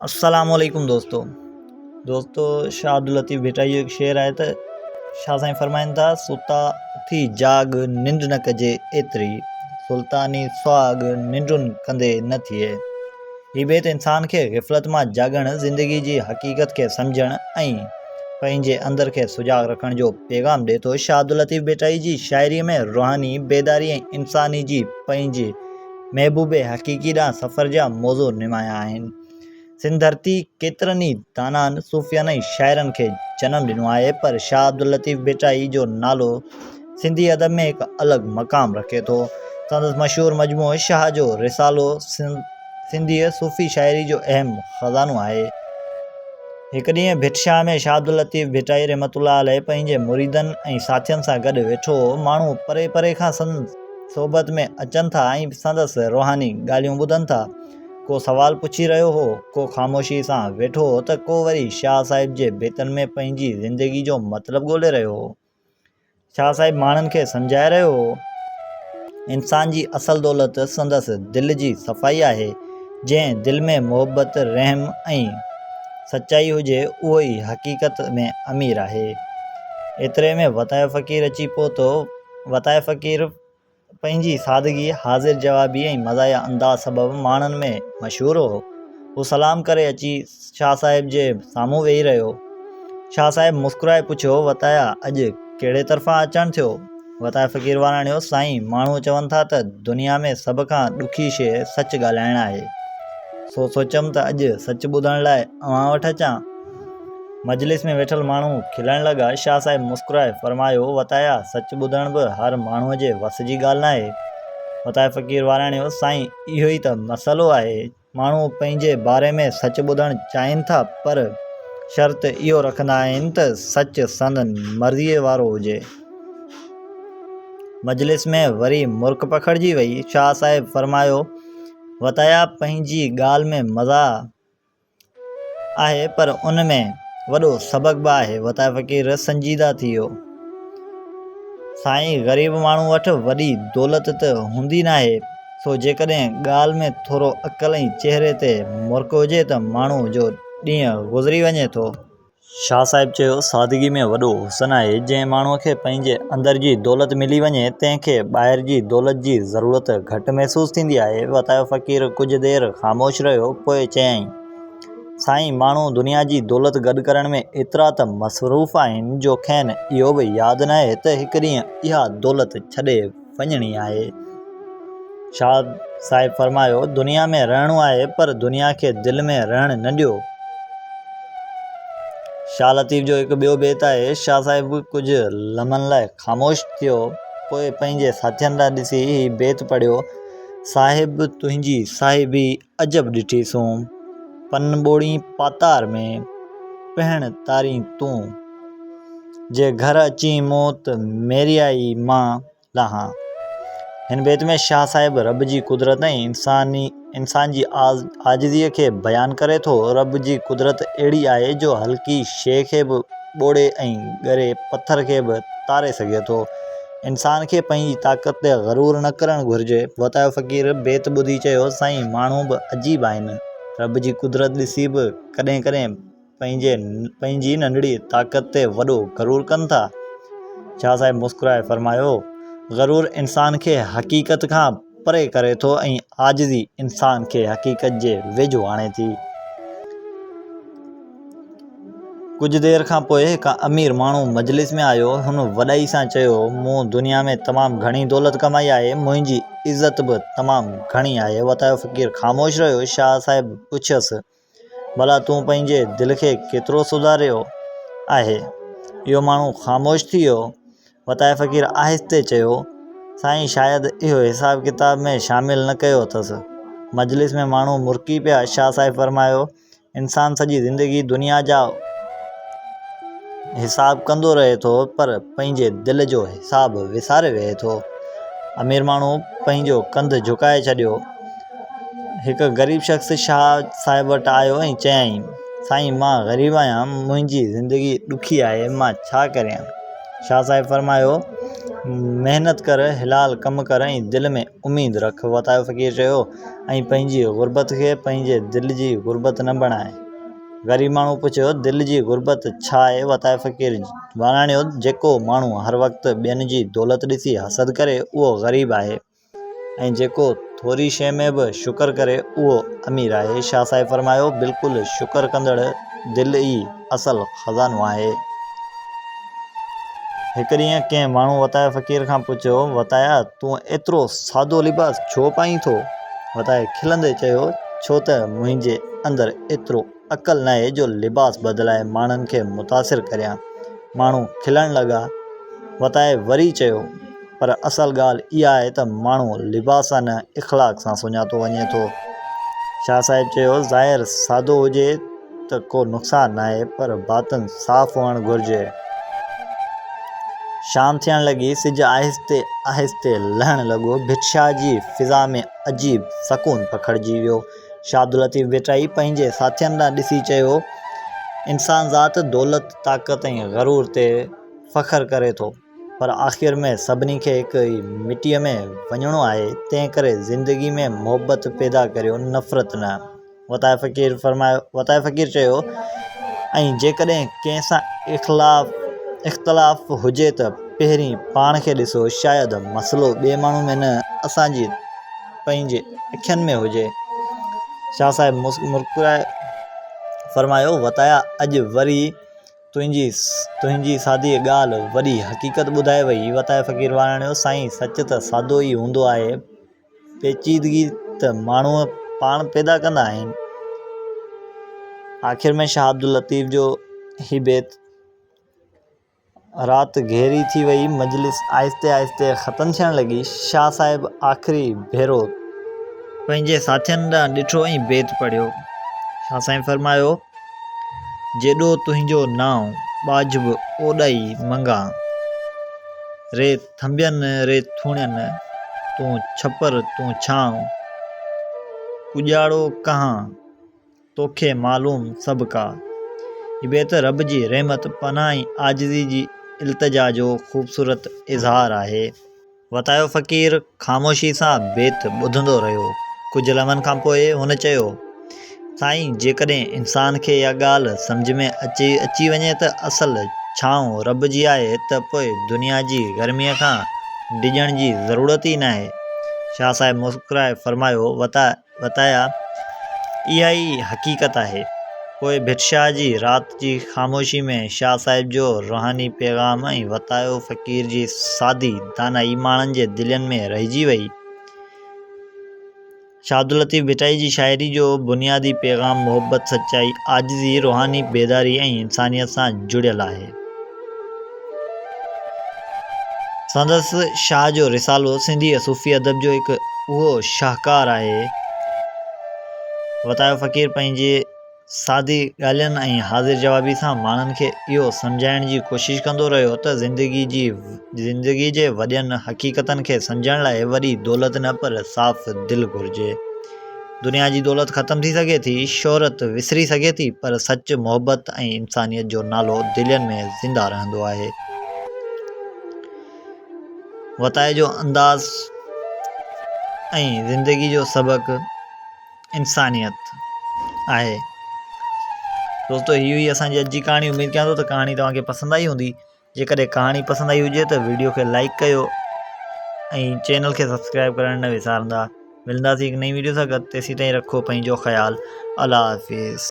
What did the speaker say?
अस्सलामुअलैकुम दोस्तों शाह अब्दुल लतीफ़ भेटाई जो एक शेर आहे त शाह साईं फरमाइनि था, सुता थी जाग निंड न कजे एतिरी, सुल्तानी सुहाग निंडुनि कंदे न थिए। ही बेत इंसान खे ग़िफ़लत मां जागण, ज़िंदगी जी हक़ीक़त खे सम्झण ऐं पंहिंजे अंदर खे सुजाग रखण जो पैगाम ॾिए थो। शाह अब्दुल लतीफ़ भेटाई जी शाइरीअ में रूहानी बेदारी ऐं इंसानी जी पंहिंजे महबूबे हक़ीक़ी ॾांहुं सफ़र जा मौज़ू निमाया आहिनि। सिंध धरती केतिरनि ई दानान सूफ़ियाना शाइरनि खे जनम ॾिनो आहे, पर शाह अब्दुल लतीफ़ भेटाई जो नालो सिंधी अदब में हिकु अलॻि मक़ाम रखे थो। संदसि मशहूरु मजमूओ शाह जो रिसालो सिंधीअ सूफ़ी शाइरी जो अहम ख़ज़ानो आहे। हिकु ॾींहुं भिटशाह में शाह अब्दुल लतीफ़ भेटाई रहमतुल्लाह अलैह पंहिंजे मुरीदनि ऐं साथियुनि सां गॾु वेठो हो। माण्हू परे परे खां संदसि सोबत में अचनि था ऐं संदसि रूहानी ॻाल्हियूं ॿुधनि था। को सवाल पुछी रहियो हो, को ख़ामोशी सां वेठो हो, त को वरी शाह साहिब जे बेतनि में पंहिंजी ज़िंदगी जो मतिलबु ॻोल्हे रहियो हो। शाह साहिब माण्हुनि खे सम्झाए रहियो हो, इंसान जी असल दौलत संदसि दिलि जी सफ़ाई आहे। जंहिं दिलि में मोहबत, रहम ऐं सचाई हुजे, उहो ई हक़ीक़त में अमीर आहे। एतिरे में वतायो फ़क़ीर अची पहुतो। वतायो फ़क़ीर पंहिंजी सादगी, हाज़िर जवाबी ऐं मज़ाहिया अंदाज़ सबबु माण्हुनि में मशहूरु हो। हू सलाम करे अची शाह साहिब जे साम्हूं वेही रहियो। शाह साहिब मुस्कुराए पुछियो, वताया अॼु कहिड़े तरफ़ां अचणु थियो? वतायो फ़क़ीर वाराणियो, साईं, माण्हू चवनि था त दुनिया में सभ खां ॾुखी शइ सच ॻाल्हाइणु आहे, सो सोचियमि त अॼु सच ॿुधण लाइ अव्हां वटि अचां। मजलिस में वेठल माण्हू खिलण लॻा। शाह साहिब मुस्कुराए फरमायो, वताया, सच ॿुधण बि हर माण्हूअ जे वस जी ॻाल्हि न आहे। वतायो फ़क़ीर वाराणियो, साईं, इहो ई त मसइलो आहे। माण्हू पंहिंजे बारे में सच ॿुधणु चाहिनि था, पर शर्त इहो रखंदा आहिनि त सच संदनि मर्ज़ीअ वारो हुजे। मजलिस में वरी मुर्क पखिड़िजी वई। शाह साहिब फरमायो, वताया, पंहिंजी ॻाल्हि में मज़ा आहे, पर उन में वॾो सबक़ बि आहे। वतायो फ़क़ीर संजीदा थी वियो। साईं, ग़रीब माण्हू वटि वॾी दौलत त हूंदी नाहे, सो जेकॾहिं ॻाल्हि में थोरो अक़ल ऐं चहिरे ते मुर्क हुजे त माण्हू जो ॾींहुं गुज़री वञे थो। शाह साहिब चयो, सादगी में वॾो हुस्न आहे। जंहिं माण्हूअ खे पंहिंजे अंदर जी दौलत मिली वञे, तंहिंखे ॿाहिरि जी दौलत जी ज़रूरत घटि महसूसु थींदी आहे। वतायो फ़क़ीर कुझु देरि ख़ामोश रहियो, पोइ चयाईं, साईं, माण्हू दुनिया जी दौलत गॾु करण में एतिरा त मसरूफ़ आहिनि जो खेनि इहो बि यादि न आहे त हिकु ॾींहुं इहा दौलत छॾे वञणी आहे। शाह साहिब फरमायो, दुनिया में रहणो आहे, पर दुनिया खे दिलि में रहणु न ॾियो। शाह लतीफ़ जो हिकु ॿियो बेत आहे। शाह साहिब कुझु लम्हनि लाइ ख़ामोश थियो, पोइ पंहिंजे साथियुनि ॾांहुं ॾिसी ही बेत पढ़ियो, साहिब, तुंहिंजी साहिबी अजब ॾिठीसूं, पन ॿोड़ी पातार में पहण तारी तूं, जे घर अची मौत मेरी आई मां लहां। हिन बेत में शाह साहिब रब जी कुदरत ऐं इंसान जी आजिज़ीअ खे बयानु करे थो। रब जी कुदरत अहिड़ी आहे जो हल्की शइ खे बि ॿोड़े ऐं ॻरे पथर खे बि तारे सघे थो। इंसान खे पंहिंजी ताक़त ते ग़रूर न करणु घुरिजे। वतायो फ़क़ीर बेत ॿुधी चयो, साईं, माण्हू बि अजीब आहिनि। रब जी कुदरत ॾिसी बि कॾहिं कॾहिं पंहिंजी नंढड़ी ताक़त ते वॾो ग़रूर कनि था। शाह साहिब मुस्कुराए फरमायो, ग़रूर इंसान खे हक़ीक़त खां परे करे थो ऐं आजिज़ी इंसान खे हक़ीक़त जे वेझो आणे थी। कुझु देरि खां पोइ हिकु अमीर माण्हू मजलिस में आयो। हुन वॾाई सां चयो, मूं दुनिया में तमामु घणी दौलत कमाई आहे, मुंहिंजी इज़त बि तमामु घणी आहे। वतायो फ़क़ीर ख़ामोश रहियो। शाह साहिब पुछियसि, भला तूं पंहिंजे दिलि खे केतिरो सुधारियो आहे? इहो माण्हू ख़ामोश थी वियो। वतायो फ़क़ीर आहिस्ते चयो, साईं, शायदि इहो हिसाब किताब में शामिलु न कयो अथसि। मजलिस में माण्हू मुर्की पिया। शाह साहिब फरमायो, इंसान सॼी ज़िंदगी दुनिया जा हिसाब कंदो रहे थो, पर पंहिंजे दिलि जो हिसाब विसारे रहे थो। अमीर माण्हू पंहिंजो कंधु झुकाए छॾियो। हिकु ग़रीब शख़्स शाह साहिब वटि आयो ऐं चयाईं, साईं, मां ग़रीब आहियां, मुंहिंजी ज़िंदगी ॾुखी आहे, मां छा करियां? शाह साहिब फरमायो, मेहनत कर, हिलाल कम कर ऐं दिल में उम्मीद रख, वतायो फ़क़ीर चयो। ऐं पंहिंजी गुरबत खे पंहिंजे दिल जी गुरबत न बणाए। ग़रीब माण्हू पुछियो, दिल जी गुरबत छा आहे? वतायो फ़क़ीर वाणाणियो, जेको माण्हू हर वक़्तु ॿियनि जी दौलत ॾिसी हसद करे उहो ग़रीब आहे, ऐं जेको थोरी शइ में बि शुक्र करे उहो अमीर आहे। शाह साहिब फरमायो, बिल्कुलु शुक्र कंदड़ दिल ई असल ख़ज़ानो आहे। हिकु ॾींहुं कंहिं माण्हू वताया फ़क़ीर खां पुछियो, वताया तूं एतिरो सादो लिबास छो पाईं थो? वताये खिलंदे चयो, छो त मुंहिंजे अंदरि एतिरो अक़ल न आहे जो लिबास बदिलाए माण्हुनि खे मुतासिर करियां। माण्हू खिलण लॻा। वताये वरी चयो, पर असल ॻाल्हि इहा आहे त माण्हू लिबास सां न इख़लाक़ सां सुञातो वञे थो। शाह साहिब चयो, ज़ाहिर सादो हुजे त को नुक़सानु न आहे, पर बातिन साफ़ हुअणु घुरिजे। शाम थियण लॻी, सिजु आहिस्ते आहिस्ते लहणु लॻो। भिटशाह जी फ़िज़ा में अजीब सकून पखिड़िजी वियो। शाह अब्दुल लतीफ़ भिटाई पंहिंजे साथियुनि ॾांहुं ॾिसी चयो, इंसान ज़ात दौलत, ताक़त ऐं ग़रूर ते फ़ख़्रु करे थो, पर आख़िर में सभिनी खे हिकु ई मिटीअ में वञिणो आहे। तंहिं करे ज़िंदगी में मोहबत पैदा करियो, नफ़रत न। वताये फ़क़ीर चयो, ऐं जेकॾहिं कंहिं सां इख़्तिलाफ़ हुजे त पहिरीं पाण खे ॾिसो, शायदि मसइलो ॿिए माण्हू में न, असांजी पंहिंजे अखियुनि में हुजे। शाह साहिब मुस्कुराए फरमायो, वताया अॼु वरी तुंहिंजी सादी ॻाल्हि वॾी हक़ीक़त ॿुधाए वई। वताये फ़क़ीर वाणाणियो, साईं सच त सादो ई हूंदो आहे, पेचीदगी त माण्हू पाण पैदा कंदा आहिनि। आख़िर में शाह अब्दुल लतीफ़ जो ही बेत राति घेरी थी वई। मजलिस आहिस्ते आहिस्ते ख़तमु थियण लॻी। शाह साहिब आख़िरी भेरो पंहिंजे साथियुनि ॾांहुं ॾिठो ऐं बेत पढ़ियो। शाह साईं फरमायो, जेॾो तुंहिंजो नाव ॿाझ बि ओॾाई मंगा, रे थंबियनि रे थूणियनि, तूं छपर तूं छांव, कुॼाड़ो कहाँ तोखे मालूम सभु का। हीअ बेत रब जी रहमत, पनाह ऐं आजिज़ी जी इल्तिजा जो ख़ूबसूरत इज़हार आहे। वतायो फ़क़ीर ख़ामोशी सां बेत ॿुधंदो रहियो। कुझु लम्हनि खां पोइ हुन चयो, साईं जेकॾहिं इंसान खे इहा ॻाल्हि सम्झ में अची वञे त असल छांव रब जी आहे, त पोइ दुनिया जी गर्मीअ खां डिॼण जी ज़रूरत ई न आहे। शाह साहिब मुस्कुराए फरमायो, वताया इहा ई हक़ीक़त आहे। पोइ भिटशाह जी राति जी ख़ामोशी में शाह साहिब जो रूहानी पैगाम ऐं वतायो फ़क़ीर जी सादी दानाई माण्हुनि जे दिलनि में रहिजी वई। शाह अब्दुल लतीफ़ भिटाई जी शाइरी जो बुनियादी पैगाम मोहब्बत, सचाई, आजिज़ी, रूहानी बेदारी ऐं इंसानियत सां जुड़ियल आहे। संदसि शाह जो रिसालो सिंधी सूफ़ी अदब जो हिकु उहो शाहकार आहे। वतायो फ़क़ीर पंहिंजे सादी ॻाल्हियुनि ऐं हाज़िर जवाबी सां माण्हुनि खे इहो सम्झाइण जी कोशिशि कंदो रहियो त ज़िंदगी जे वॾियनि हक़ीक़तनि खे सम्झण लाइ वॾी दौलत न, पर साफ़ दिलि घुरिजे। दुनिया जी दौलत ख़तमु थी सघे थी, शोहरत विसरी सघे थी, पर सच, मोहबत ऐं इंसानियत जो नालो दिलनि में ज़िंदा रहंदो आहे। वताये जो अंदाज़ ऐं ज़िंदगी जो सबक़ु इंसानियत आहे। दोस्तों, हीअ हुई असांजी अॼु जी कहाणी। उमेदु कयां थो त कहाणी तव्हांखे पसंदि आई हूंदी। जेकॾहिं कहाणी पसंदि आई हुजे त वीडियो खे लाइक कयो ऐं चैनल खे सब्सक्राइब करणु न विसारंदा। मिलंदासीं हिकु नई वीडियो सां गॾु। तेसीं ताईं रखो पंहिंजो ख़्यालु। अल्लाह हाफ़िज़।